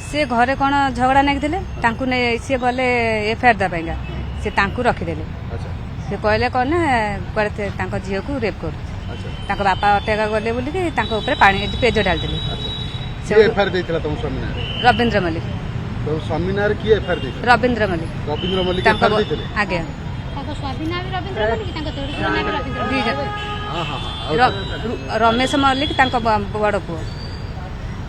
सी घरे कौन झगड़ा नागिले सी गले एफआईआर देवाईका सी रखीदे सी कहले कौन ना कड़े झील को रेप कर बापा अटेका गले बोलिक पानी पेज ढाल रवींद्र मल्लिक रवींद्र मल्लिक आज्ञा रमेश मल्लिक बड़ पुओ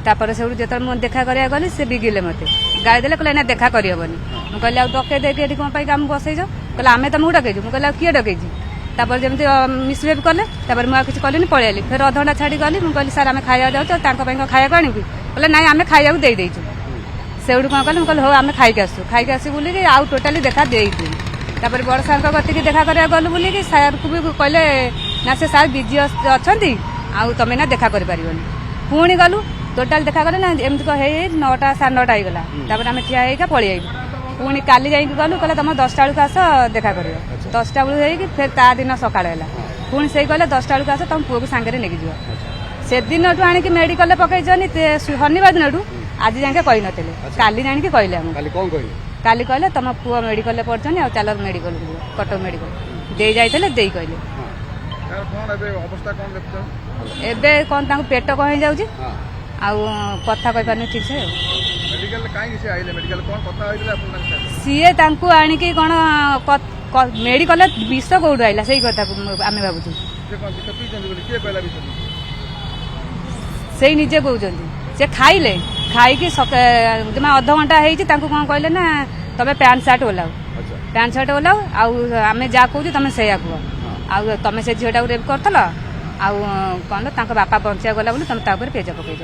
तापर से जो देखा करा गली से बिगिले मत गाड़ी देले कहले ना देखा करहबनी मुझे कहली डके देखे कौन आम बसईज कहले आम तुमको डकईचु मुझे किए डकईची तापर जमी मिसबिहेव कले मुझे किसी कलिनी पलैली फिर अधघंटा छाड़ी गली मुझे कहली सार आम खाया जाऊँ खाया आणबी कहले ना आम खाया देदेचु से कौन कले मुझे हो आम खाई आसू बोलिक आउ टोटाली देखा देती तापर बड़ सार गति देखा करा गलु बोलिक सार को भी कहले ना से सार बिजी अच्छा आउ तुम ना देखा कर पुणी गलु टोटाल देखा कले ना एमती कहे 9टा 9:30 होगा तापर आम ठिया होगा पलि आइलु पुणी काली जाइक गलु कहले तुम 10टा बेलू आस देखा कर 10टा बेलू फिर ता दिन सकाळ है पुणी से कहले 10टा बेलू आस तुम पुओ को सांगे नहीं जीव से दिन आनिक मेडिकल पकईचनी शनिवार दिन आज जाके कही नी काली जानिक कहले काली कहले तुम पुओ मेडिकल पढ़छनी आ चल मेडिकल कटक मेडिकल दे जाइए दे कहले एबे कौन पेट कह जाऊँ आउ कथा कही पार ठीक से सीए आणिक कौन मेडिकल विष कौटू आईला से कथा आम भावुँ से निजे कहते से खाइले खाई जमा अधघंटा कौन कहले ना तुम पैंट सार्ट ओलाऊ आउ आम जहाँ कहूँ तुम से कह आउ तुम से झीटा रेप करल आउ कौन बापा बंचा गला बोली तुम पेज पकईज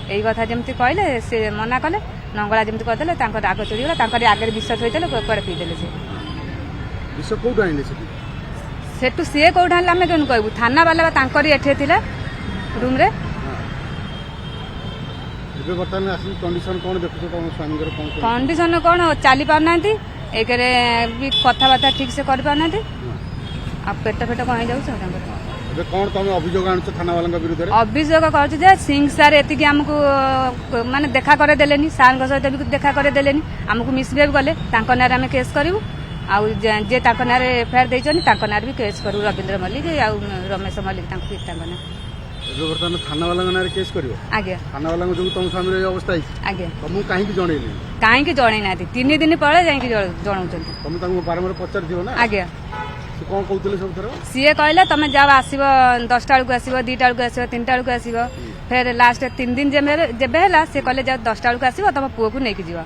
यही कथा जमी कहले से मना कले नंगला जमी करदे राग चढ़ीगला आगे विष थोदे कड़े पीदे सेठू सी कौट आम कौन कहू थाना वाला एठे थिला रूम रे कंडीशन कौन चली पारना एक भी कथबार्ता ठीक से कर पारना पेट फेट कह जाऊँ अभियोग कर सिंह सार एति आमको माने देखा करे देलेनी सार सहित भी देखा करे देलेनी आमको मिसबिहेव कले ना आम केस करूँ आउ जे ना एफआईआर देछनी ना भी केस करूँ रवींद्र मल्लिक आउ रमेश मल्लिक ना बर्तमान थाना वाला केस करियो आज्ञा थाना वाला जो तुम स्वामी अवस्था आज्ञा तुमको कहीं जनइले कहीं जन ना 3 दिन पड़े जाई जनाऊँ तुम बारंबार पचार दियो ना आज्ञा कौन कहते सब थर सी कहले तुम जाओ आसब 10टा बेलू आसब 2टा बेलू आसब 3टा बेलू आसब फिर लास्ट 3 दिन जेबे है सी कहले जाओ 10टा बेलू आसब तुम पुओ को लेकिन जीव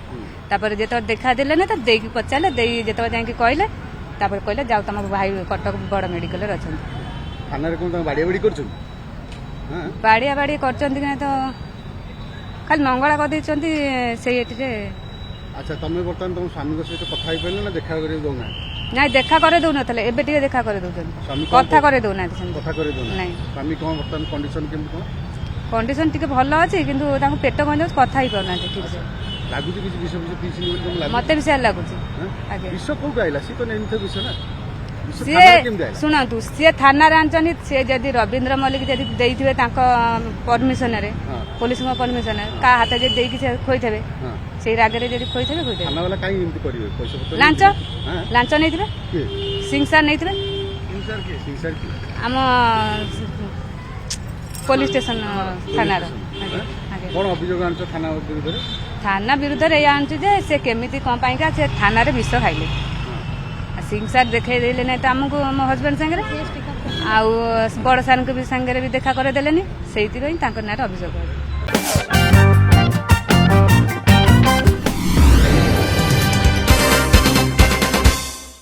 तापर जो देखा देले ना तो देकी पचारे दे जो जाकि कहले तापर कहले जाओ तुम भाई कटक बड़ मेडिकल अच्छा थाना कौन बाड़िया बाड़ी कर बाड़िया बाड़ी कर तो खाली नंगला कर से अच्छा तुम बर्तमान तुम स्वामी सहित कथा ना देखा कर ना देखा करे दौन एबे टे देखा करे दौन कथा करे दौना स्वामी कौन बर्तमान कंडीशन केमती कंडीशन टिके भल अच्छी किंतु पेट कह जाऊँ कथा ही पाना ठीक से मत भी से लगुच सी शुणु सी थाना आनी सी जदि रवींद्र मल्लिक जदि देते परमिशन पुलिस परमिशन क्या हाथ खोई थे से रागे जब खोई थे लांच लांच नहीं सिंह सार नहीं आम पुलिस स्टेशन थाना थाना विरुद्ध ये आनुचे से केमी कौन पाइका से थाना विष खाइले सिंह सार देखे देले ना तो आमको मो हजबैंड सांगे आउ बड़ सार भी सांगे भी देखा कर देलेनी से अभियोग